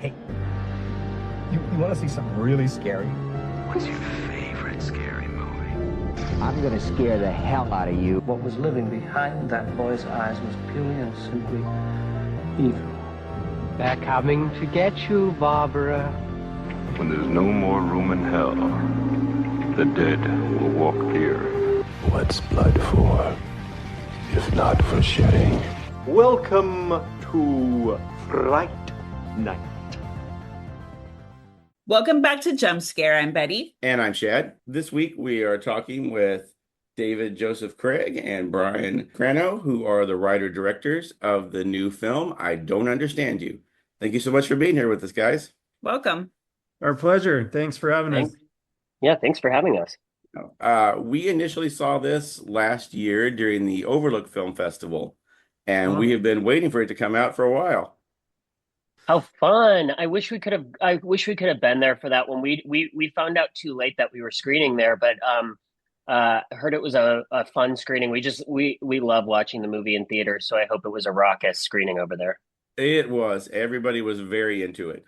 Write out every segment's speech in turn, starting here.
Hey, you want to see something really scary? What's your favorite scary movie? I'm gonna scare the hell out of you. What was living behind that boy's eyes was purely and simply evil. They're coming to get you, Barbara. When there's no more room in hell, the dead will walk here. What's blood for, if not for shedding? Welcome to Fright Night. Welcome back to Jump Scare. I'm Betty. And I'm Shad. This week we are talking with David Joseph Craig and Brian Crano, who are the writer-directors of the new film, I Don't Understand You. Thank you so much for being here with us, guys. Welcome. Our pleasure. Thanks for having us. Yeah, thanks for having us. We initially saw this last year during the Overlook Film Festival, and we have been waiting for it to come out for a while. How fun. I wish we could have been there for that one. We found out too late that we were screening there, but heard it was a fun screening. We love watching the movie in theater, so I hope it was a raucous screening over there. It was. Everybody was very into it.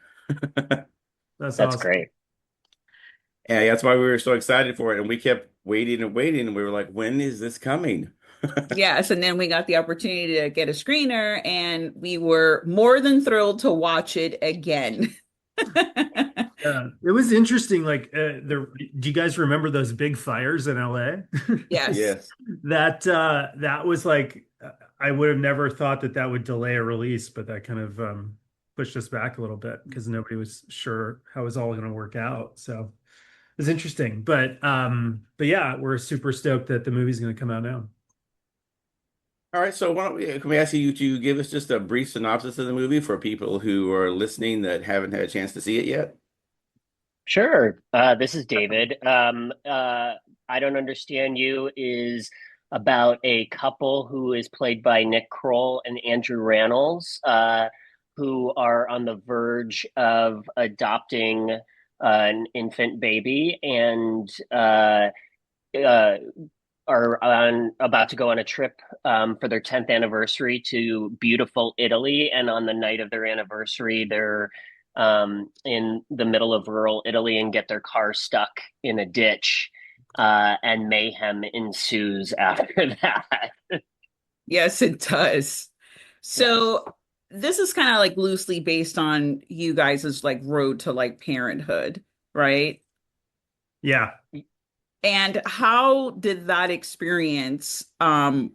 That's awesome. Great. And that's why we were so excited for it, and we kept waiting and waiting, and we were like, when is this coming? Yes, and then we got the opportunity to get a screener, and we were more than thrilled to watch it again. It was interesting. Like, do you guys remember those big fires in LA? Yes. Yes. That was like, I would have never thought that would delay a release, but that kind of pushed us back a little bit because nobody was sure how it was all going to work out. So it was interesting, but yeah, we're super stoked that the movie's going to come out now. All right, so can we ask you to give us just a brief synopsis of the movie for people who are listening that haven't had a chance to see it yet? Sure. This is David. I Don't Understand You is about a couple who is played by Nick Kroll and Andrew Rannells, who are on the verge of adopting an infant baby and are about to go on a trip for their 10th anniversary to beautiful Italy. And on the night of their anniversary, they're in the middle of rural Italy and get their car stuck in a ditch, and mayhem ensues after that. Yes, it does. So this is kind of like loosely based on you guys' like road to like parenthood, right? Yeah. And how did that experience, how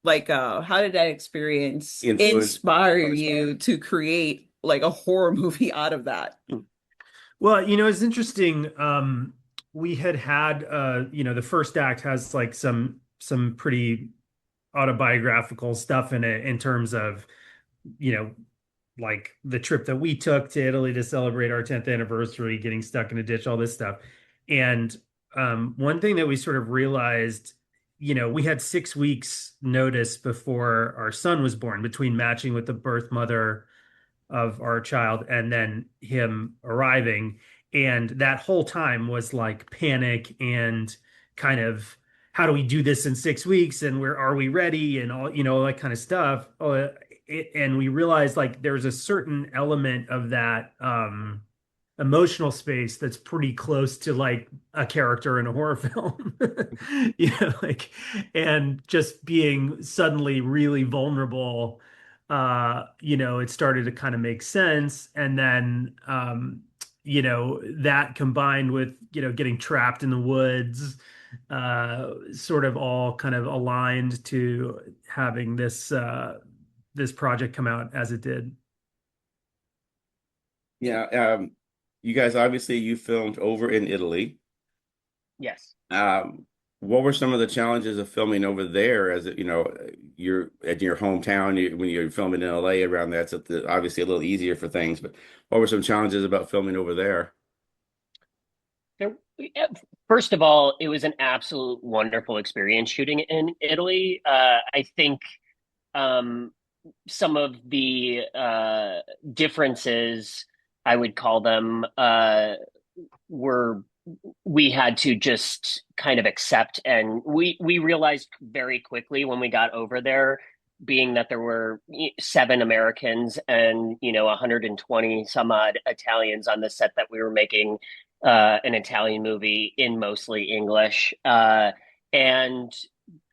did that experience inspire you to create like a horror movie out of that? Well, it's interesting. We had the first act has like some pretty autobiographical stuff in it in terms of, like the trip that we took to Italy to celebrate our 10th anniversary, getting stuck in a ditch, all this stuff. And one thing that we sort of realized, we had 6 weeks notice before our son was born, between matching with the birth mother of our child and then him arriving. And that whole time was like panic and kind of, how do we do this in 6 weeks? And where are we ready? And all, all that kind of stuff. And we realized like there's a certain element of that emotional space that's pretty close to like a character in a horror film, and just being suddenly really vulnerable, it started to kind of make sense. And then, that combined with, getting trapped in the woods, sort of all kind of aligned to having this project come out as it did. Yeah. You guys, obviously, you filmed over in Italy. Yes. What were some of the challenges of filming over there? As you're at your hometown, when you're filming in LA around that, it's obviously a little easier for things. But what were some challenges about filming over there? First of all, it was an absolute wonderful experience shooting in Italy. I think some of the differences, I would call them, we had to just kind of accept. And we realized very quickly when we got over there being that there were 7 Americans and 120 some odd Italians on the set, that we were making an Italian movie in mostly English. And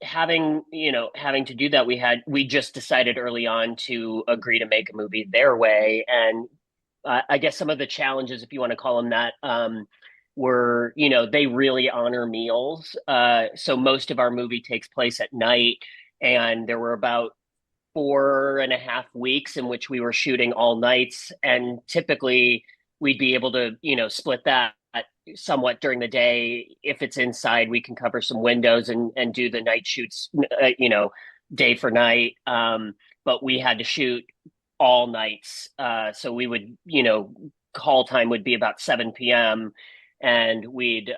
having to do that, we just decided early on to agree to make a movie their way. And I guess some of the challenges, if you want to call them that, were, they really honor meals. So most of our movie takes place at night, and there were about 4.5 weeks in which we were shooting all nights, and typically we'd be able to, split that somewhat during the day. If it's inside, we can cover some windows and do the night shoots, day for night. But we had to shoot all nights. So we would, call time would be about 7 p.m. and we'd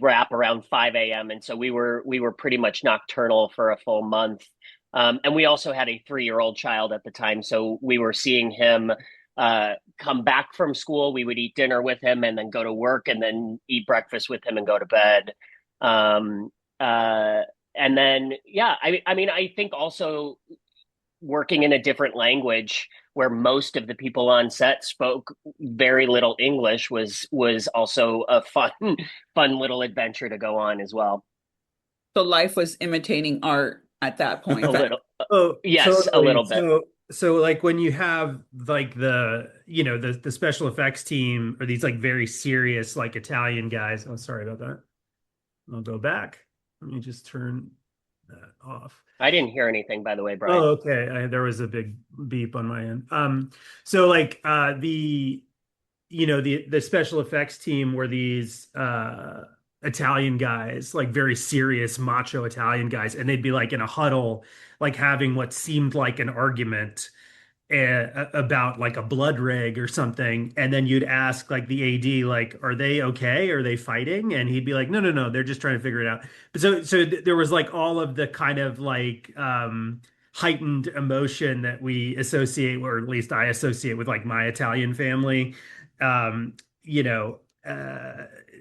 wrap around 5 a.m. And so we were pretty much nocturnal for a full month. And we also had a 3-year-old child at the time. So we were seeing him come back from school. We would eat dinner with him and then go to work and then eat breakfast with him and go to bed. And then, yeah, I mean, I think also working in a different language where most of the people on set spoke very little English was also a fun little adventure to go on as well. So life was imitating art at that point. A little. Oh, Yes, totally. a little bit. So like when you have like the special effects team, or these like very serious like Italian guys. Oh, sorry about that. I'll go back. Let me just turn that off. I didn't hear anything, by the way, Brian. Oh, okay. There was a big beep on my end. So like the special effects team were these Italian guys, like very serious macho Italian guys, and they'd be like in a huddle, like having what seemed like an argument about like a blood rig or something. And then you'd ask like the AD, like, are they okay? Are they fighting? And he'd be like, no, they're just trying to figure it out. But so there was like all of the kind of like heightened emotion that we associate, or at least I associate with like my Italian family.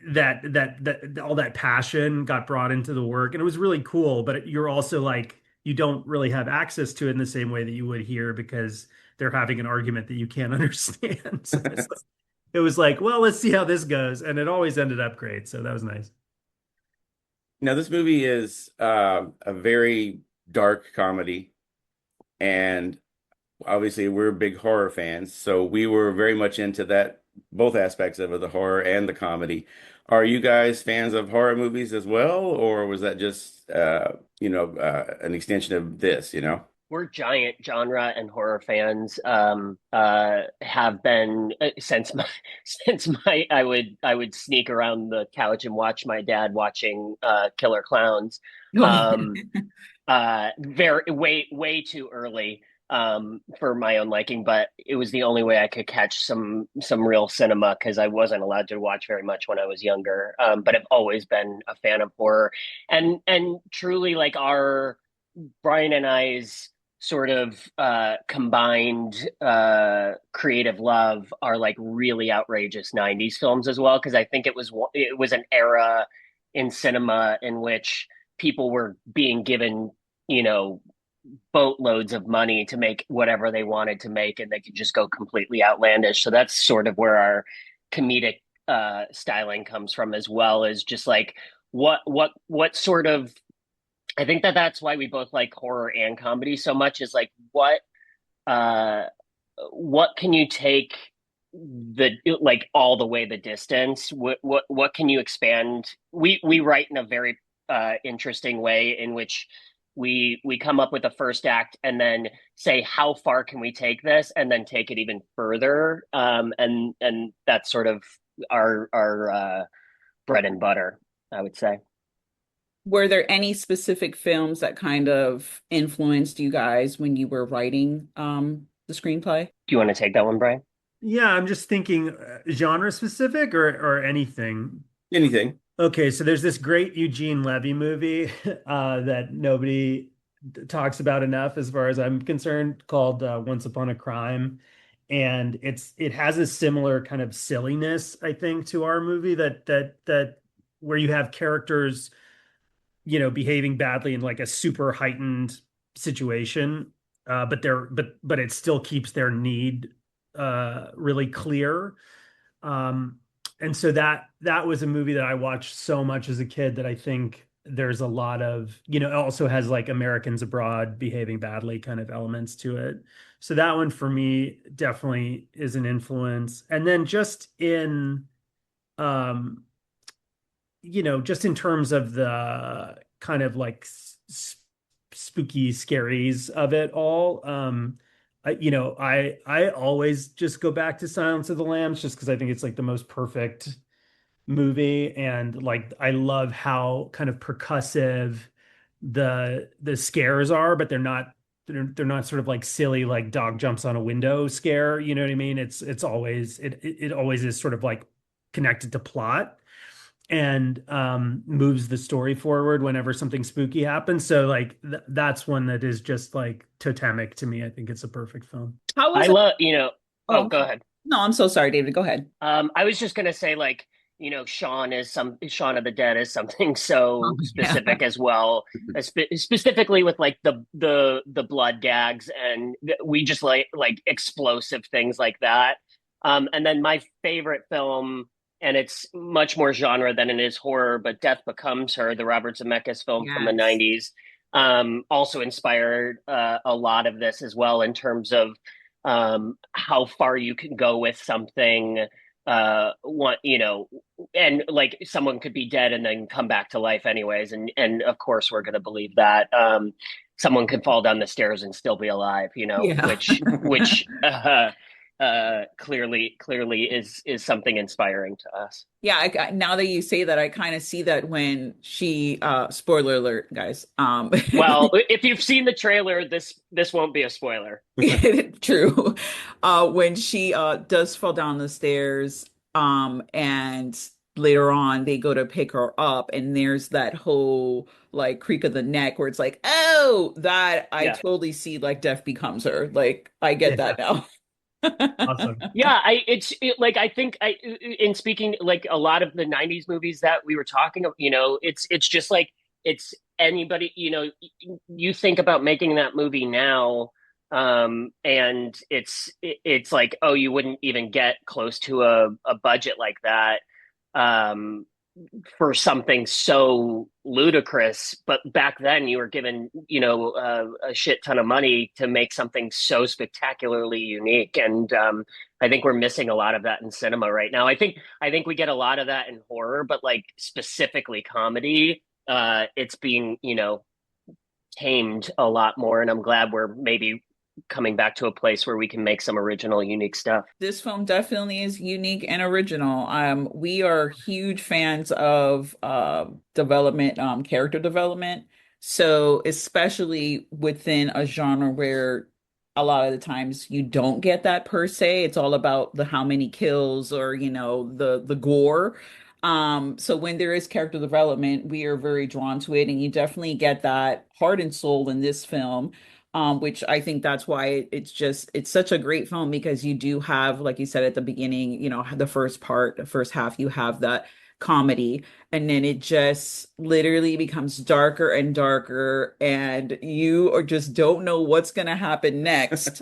That all that passion got brought into the work, and it was really cool. But you're also like, you don't really have access to it in the same way that you would here, because they're having an argument that you can't understand. So it was like, well, let's see how this goes. And it always ended up great. So that was nice. Now, this movie is a very dark comedy. And obviously, we're big horror fans. So we were very much into that, both aspects of it, the horror and the comedy. Are you guys fans of horror movies as well? Or was that just, an extension of this, We're giant genre and horror fans. Have been since my I would sneak around the couch and watch my dad watching Killer Clowns. Very way too early for my own liking, but it was the only way I could catch some real cinema, because I wasn't allowed to watch very much when I was younger. But I've always been a fan of horror, and truly, like, our Brian and I's sort of combined creative love are like really outrageous 90s films as well, because I think it was an era in cinema in which people were being given, boatloads of money to make whatever they wanted to make, and they could just go completely outlandish. So that's sort of where our comedic styling comes from, as well as just like what sort of, I think that's why we both like horror and comedy so much, is like what can you take like all the way the distance? What can you expand? We write in a very interesting way, in which we come up with a first act and then say, how far can we take this, and then take it even further. And that's sort of our bread and butter, I would say. Were there any specific films that kind of influenced you guys when you were writing the screenplay? Do you want to take that one, Brian? Yeah, I'm just thinking genre specific or anything. Anything. Okay, so there's this great Eugene Levy movie that nobody talks about enough, as far as I'm concerned, called Once Upon a Crime. And it has a similar kind of silliness, I think, to our movie, that where you have characters, behaving badly in like a super heightened situation, but it still keeps their need really clear. And so that was a movie that I watched so much as a kid that I think there's a lot of, it also has like Americans abroad behaving badly kind of elements to it. So that one for me definitely is an influence. And then um, just in terms of the kind of like spooky scaries of it all, I always just go back to Silence of the Lambs just because I think it's like the most perfect movie, and like I love how kind of percussive the scares are, but they're not sort of like silly like dog jumps on a window scare, you know what I mean? It's always it always is sort of like connected to plot and moves the story forward whenever something spooky happens. So like that's one that is just like totemic to me. I think it's a perfect film. How was I it? love, Oh, go ahead. no, I'm so sorry, David. Go ahead. I was just gonna say, like, Shaun of the Dead is something so Oh, yeah. specific as well, specifically with like the blood gags, and we just like explosive things like that. And then my favorite film, and it's much more genre than it is horror, but Death Becomes Her, the Robert Zemeckis film from the Yes. '90s, also inspired a lot of this as well in terms of how far you can go with something one and like someone could be dead and then come back to life anyways, and of course we're going to believe that someone could fall down the stairs and still be alive, Yeah. which clearly is something inspiring to us. Yeah, now that you say that, I kind of see that when she spoiler alert, guys. Well, if you've seen the trailer, this won't be a spoiler. True. When she does fall down the stairs, and later on they go to pick her up, and there's that whole like creak of the neck where it's like, oh, that I Yeah. totally see like Death Becomes Her. Like I get Yeah. that now. Awesome. Yeah, like I think in speaking like a lot of the '90s movies that we were talking of, it's just like it's anybody, you think about making that movie now, and it's like, oh, you wouldn't even get close to a budget like that. Um, for something so ludicrous. But back then, you were given, a shit ton of money to make something so spectacularly unique. And I think we're missing a lot of that in cinema right now. I think we get a lot of that in horror, but like specifically comedy, it's being, tamed a lot more. And I'm glad we're maybe coming back to a place where we can make some original, unique stuff. This film definitely is unique and original. We are huge fans of development, character development. So especially within a genre where a lot of the times you don't get that per se. It's all about the how many kills or, the gore. So when there is character development, we are very drawn to it, and you definitely get that heart and soul in this film, which I think that's why it's such a great film because you do have, like you said at the beginning, the first part, the first half, you have that comedy, and then it just literally becomes darker and darker, and you or just don't know what's gonna happen next.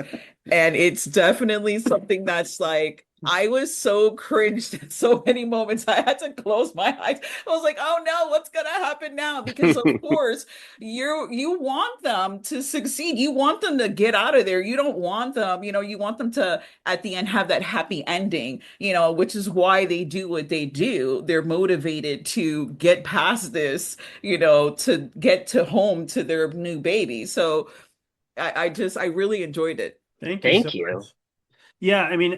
And it's definitely something that's like, I was so cringed at so many moments. I had to close my eyes. I was like, oh no, what's gonna happen now? Because of course, you want them to succeed. You want them to get out of there. You don't want them, you want them to at the end have that happy ending, which is why they do what they do. They're motivated to get past this, to get to home to their new baby. So I really enjoyed it. Thank you so Thank you. much. Yeah, I mean,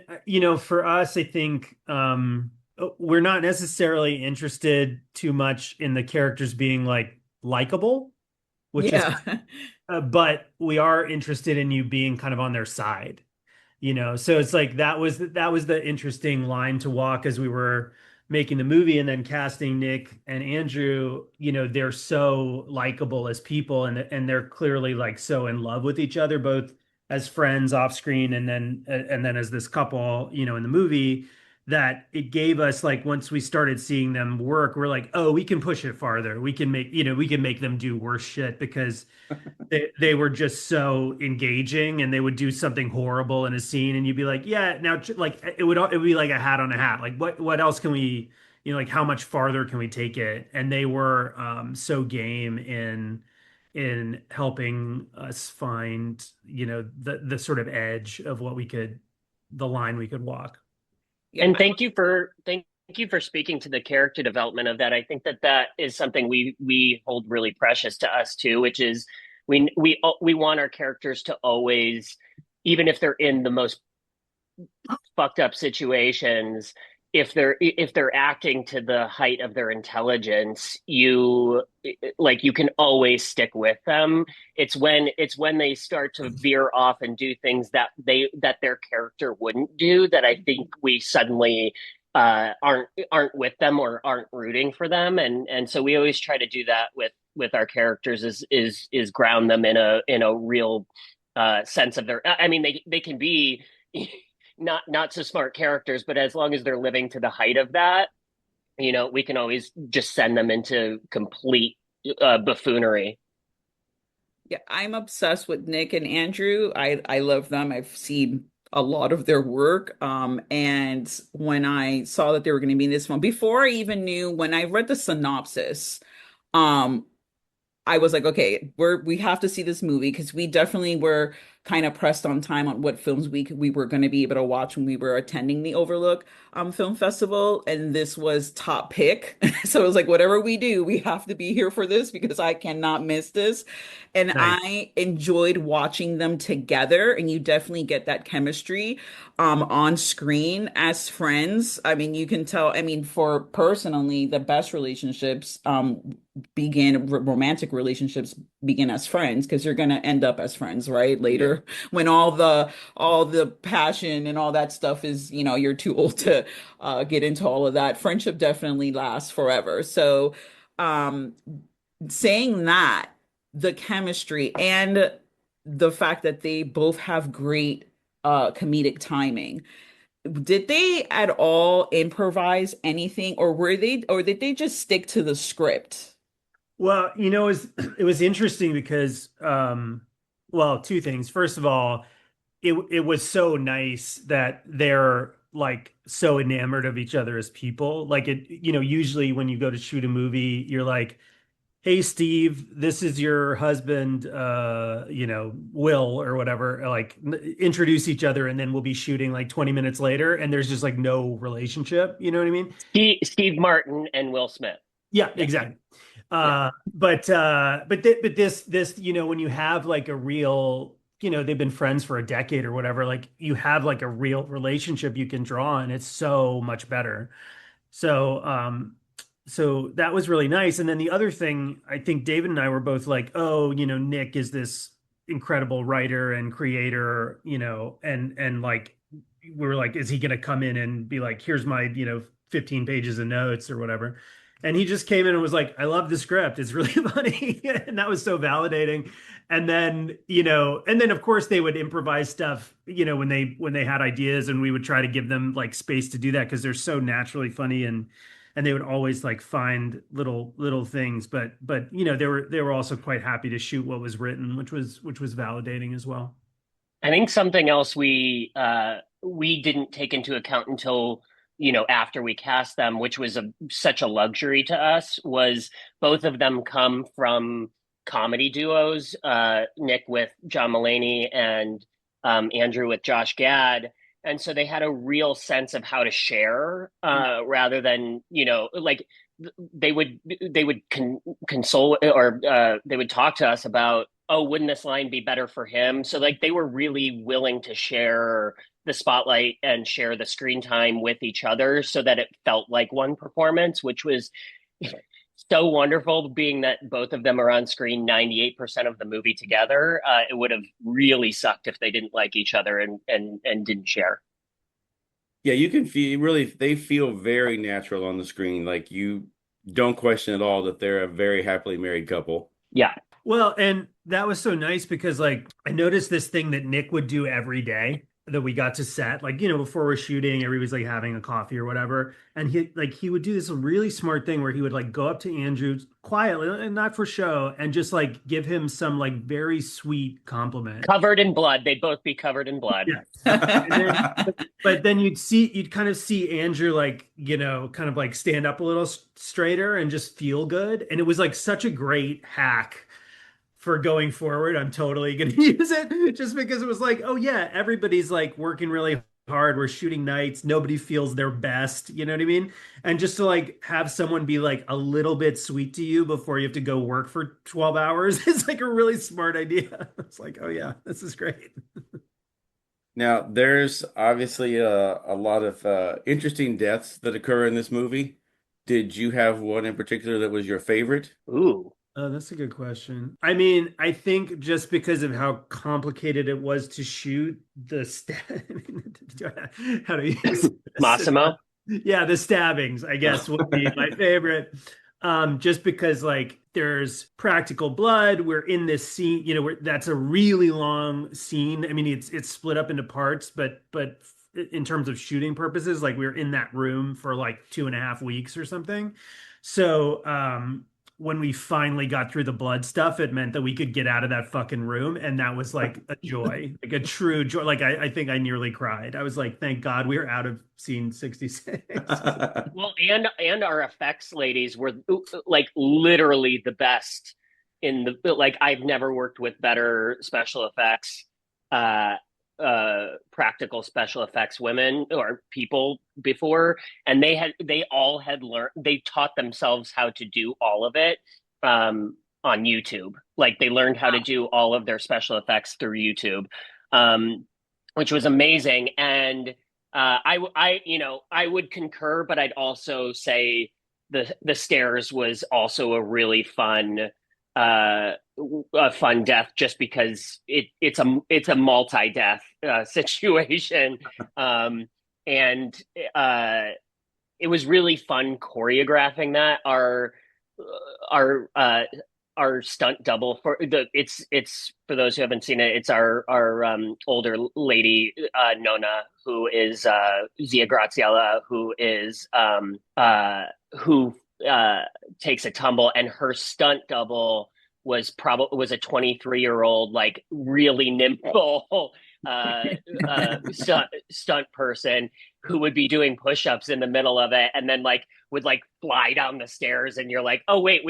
for us, I think we're not necessarily interested too much in the characters being like likable, which is, Yeah. but we are interested in you being kind of on their side, So it's like that was the interesting line to walk as we were making the movie and then casting Nick and Andrew. They're so likable as people, and they're clearly like so in love with each other, both as friends off screen and then as this couple, in the movie. that it gave us, like, once we started seeing them work, we're like, oh, we can push it farther. We can make, we can make them do worse shit because they were just so engaging, and they would do something horrible in a scene and you'd be like, yeah, now, like, it would be like a hat on a hat. Like, what else can we, like, how much farther can we take it? And they were so game in helping us find, the sort of edge of the line we could walk. Yeah. And thank you for speaking to the character development of that. I think that is something we hold really precious to us too, which is we want our characters to always, even if they're in the most fucked up situations, if they're acting to the height of their intelligence, you can always stick with them. It's when they start to veer off and do things that their character wouldn't do, that I think we suddenly aren't with them or aren't rooting for them. And so we always try to do that with our characters, is ground them in a real sense of their, I mean, they can be not so smart characters, but as long as they're living to the height of that, we can always just send them into complete buffoonery. Yeah, I'm obsessed with Nick and Andrew. I love them. I've seen a lot of their work. And when I saw that they were going to be in this one, before I even knew, when I read the synopsis, I was like, okay, we have to see this movie, because we definitely were kind of pressed on time on what films we were going to be able to watch when we were attending the Overlook Film Festival, and this was top pick. So it was like, whatever we do, we have to be here for this, because I cannot miss this. And Nice. I enjoyed watching them together, and you definitely get that chemistry on screen as friends. I mean, you can tell. I mean, for personally, the best relationships romantic relationships begin as friends, because you're going to end up as friends, right? Later, when all the passion and all that stuff is, you're too old to get into all of that. Friendship definitely lasts forever. So saying that, the chemistry and the fact that they both have great comedic timing, did they at all improvise anything, or did they just stick to the script? Well, it was interesting because, well, two things. First of all, it was so nice that they're, like, so enamored of each other as people. Like, usually when you go to shoot a movie, you're like, hey, Steve, this is your husband, Will, or whatever, like, introduce each other, and then we'll be shooting like 20 minutes later, and there's just like no relationship. You know what I mean? Steve Martin and Will Smith. Yeah, exactly. But this, when you have like a real, they've been friends for a decade or whatever, like, you have like a real relationship you can draw on. It's so much better. So that was really nice. And then the other thing, I think David and I were both like, oh, Nick is this incredible writer and creator, and like, we were like, is he going to come in and be like, here's my, 15 pages of notes or whatever? And he just came in and was like, I love the script. It's really funny. And that was so validating. And then, of course they would improvise stuff, when they had ideas, and we would try to give them like space to do that, because they're so naturally funny, and they would always like find little things. But they were also quite happy to shoot what was written, which was validating as well. I think something else we didn't take into account until after we cast them, which was such a luxury to us, was both of them come from comedy duos, Nick with John Mulaney and Andrew with Josh Gad. And so they had a real sense of how to share, rather than, like, they would console, or they would talk to us about, oh, wouldn't this line be better for him? So like, they were really willing to share the spotlight and share the screen time with each other, so that it felt like one performance, which was so wonderful, being that both of them are on screen 98% of the movie together. It would have really sucked if they didn't like each other and didn't share. Yeah, you can feel they feel very natural on the screen. Like, you don't question at all that they're a very happily married couple. Yeah. Well, and that was so nice because, like, I noticed this thing that Nick would do every day. that we got to set, like, before we're shooting, everybody's like having a coffee or whatever. And he would do this really smart thing where he would like go up to Andrew quietly and not for show and just like give him some like very sweet compliment. Covered in blood. They'd both be covered in blood. Yeah. But then you'd kind of see Andrew like, kind of like stand up a little straighter and just feel good. And it was like such a great hack for going forward. I'm totally going to use it just because it was like, oh yeah, everybody's like working really hard. We're shooting nights. Nobody feels their best. You know what I mean? And just to like have someone be like a little bit sweet to you before you have to go work for 12 hours is like a really smart idea. It's like, oh yeah, this is great. Now, there's obviously a lot of interesting deaths that occur in this movie. Did you have one in particular that was your favorite? Ooh. Oh, that's a good question. I mean, I think just because of how complicated it was to shoot how do you use this? Massimo? Yeah, the stabbings, I guess, would be my favorite. Just because like there's practical blood. We're in this scene, that's a really long scene. I mean, it's split up into parts, but in terms of shooting purposes, like we were in that room for like 2.5 weeks or something. So when we finally got through the blood stuff, it meant that we could get out of that fucking room. And that was like a joy, like a true joy. Like I think I nearly cried. I was like, thank God we were out of scene 66. Well, and our effects ladies were like literally the best in the, like, I've never worked with better special effects, practical special effects women or people before, and they all had learned, they taught themselves how to do all of it on YouTube. Like they learned how to do all of their special effects through YouTube, which was amazing. And I would concur, but I'd also say the stairs was also a really fun death, just because it's a multi-death situation, and it was really fun choreographing that. Our stunt double for it's for those who haven't seen it, it's our older lady, Nona, who is Zia Graziella, who is who takes a tumble, and her stunt double was a 23-year-old, like really nimble stunt person who would be doing push-ups in the middle of it, and then like would like fly down the stairs, and you're like, oh wait,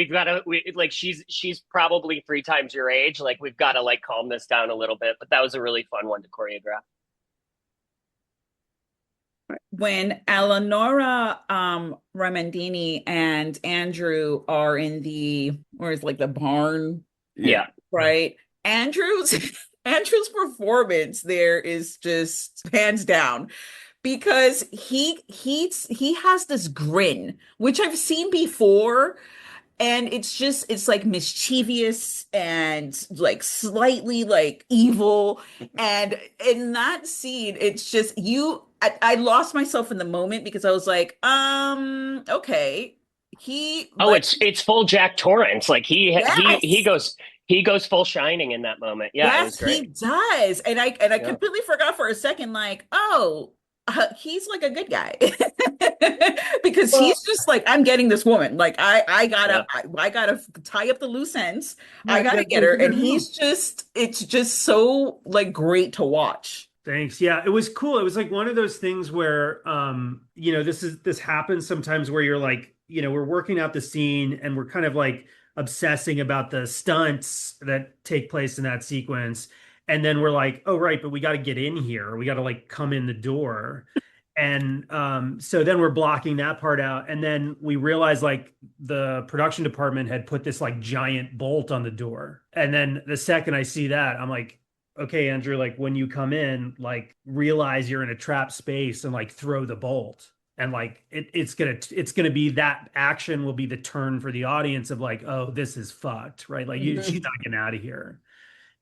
like she's probably 3 times your age, like we've got to like calm this down a little bit. But that was a really fun one to choreograph. When Eleonora Remendini and Andrew are in where's like the barn, yeah, right? Andrew's performance there is just hands down, because he has this grin, which I've seen before, and it's like mischievous and like slightly like evil. And in that scene, it's just I lost myself in the moment, because I was like, okay, it's full Jack Torrance. Like yes. he goes full Shining in that moment. Yeah, yes, it was great. he does. And I completely forgot for a second, like, oh, he's like a good guy. Because he's just like, I'm getting this woman. Like I gotta tie up the loose ends. I gotta get her. And it's just so like great to watch. Thanks. Yeah, it was cool. It was like one of those things where, this happens sometimes where you're like, we're working out the scene and we're kind of like obsessing about the stunts that take place in that sequence. And then we're like, oh, right, but we got to get in here. We got to like come in the door. And so then we're blocking that part out. And then we realize like the production department had put this like giant bolt on the door. And then the second I see that, I'm like, okay, Andrew, like when you come in, like realize you're in a trapped space and like throw the bolt. And like it's gonna be, that action will be the turn for the audience of like, oh, this is fucked, right? Like she's not getting out of here.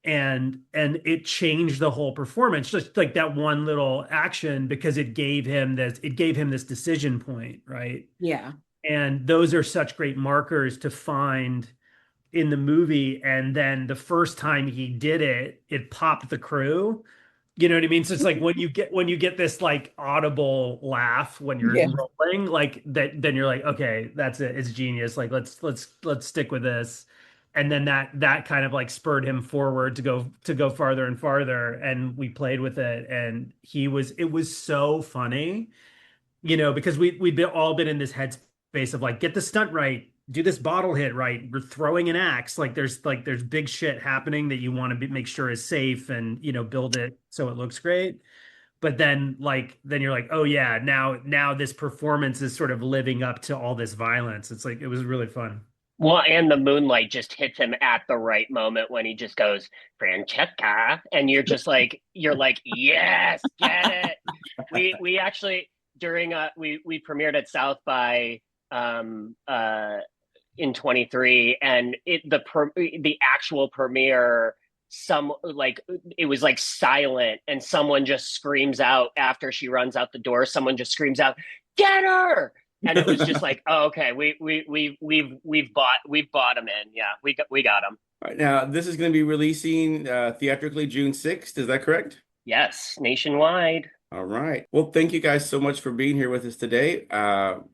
And it changed the whole performance, just like that one little action, because it gave him this decision point, right? Yeah. And those are such great markers to find in the movie. And then the first time he did it, it popped the crew, You know what I mean? So it's like when you get this like audible laugh when you're Yeah. rolling, like that, then you're like, okay, that's it. It's genius. Like let's stick with this. And then that kind of like spurred him forward to go farther and farther. And we played with it. And it was so funny, you know, because we'd all been in this headspace of like, get the stunt right, do this bottle hit right. We're throwing an axe. There's big shit happening that you want to make sure is safe and, you know, build it so it looks great. But then you're like, oh yeah, now this performance is sort of living up to all this violence. It's like, it was really fun. Well, and the moonlight just hits him at the right moment when he just goes, Francesca, and you're like, yes, get it. We actually during we premiered at South by in 23, and the actual premiere, it was like silent, and someone just screams out after she runs out the door, someone just screams out, get her. And it was just like, oh, okay, we've bought him in. Yeah, we got him. All right, now this is going to be releasing theatrically June 6th. Is that correct? Yes, nationwide. All right. Well, thank you guys so much for being here with us today.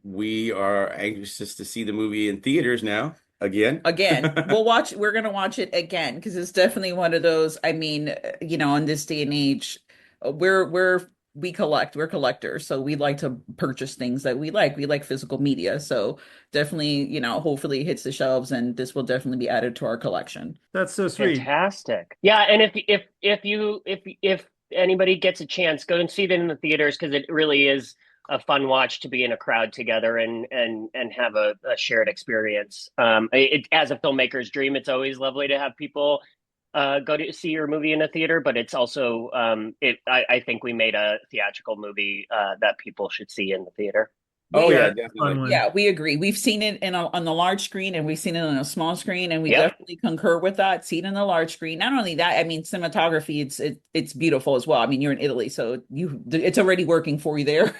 We are anxious to see the movie in theaters now. Again. We're going to watch it again because it's definitely one of those. I mean, you know, in this day and age, we're collectors, so we like to purchase things that we like physical media, so definitely, you know, hopefully it hits the shelves and this will definitely be added to our collection. That's so sweet. Fantastic. Yeah, and if anybody gets a chance, go and see it in the theaters, because it really is a fun watch to be in a crowd together and have a shared experience. As a filmmaker's dream, it's always lovely to have people go to see your movie in a theater, but it's also I think we made a theatrical movie that people should see in the theater. Oh yeah, definitely. Yeah, we agree. We've seen it on the large screen, and we've seen it on a small screen, and we definitely concur with that. See it on the large screen. Not only that, I mean, cinematography, it's beautiful as well. I mean, you're in Italy, so it's already working for you there.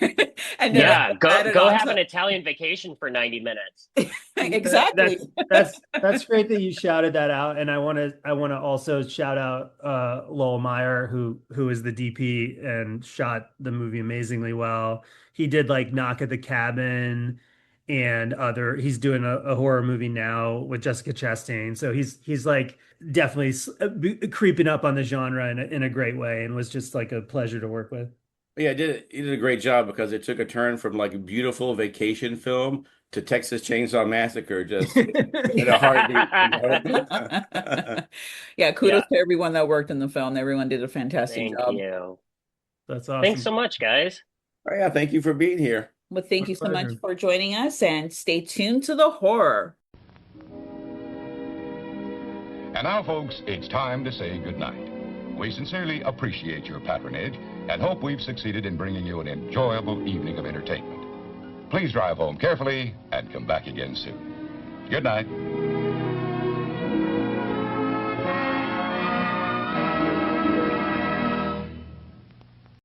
And yeah, go have an Italian vacation for 90 minutes. Exactly. That's great that you shouted that out, and I want to also shout out Lowell Meyer, who is the DP and shot the movie amazingly well. He did like Knock at the Cabin and he's doing a horror movie now with Jessica Chastain. So he's like definitely creeping up on the genre in a great way, and was just like a pleasure to work with. Yeah, he did a great job, because it took a turn from like a beautiful vacation film to Texas Chainsaw Massacre, just in a heartbeat. You know? Yeah, kudos to everyone that worked in the film. Everyone did a fantastic job. Thank you. That's awesome. Thanks so much, guys. Oh, yeah, thank you for being here. Well, thank you so much for joining us, and stay tuned to the horror. And now, folks, it's time to say goodnight. We sincerely appreciate your patronage and hope we've succeeded in bringing you an enjoyable evening of entertainment. Please drive home carefully and come back again soon. Good night.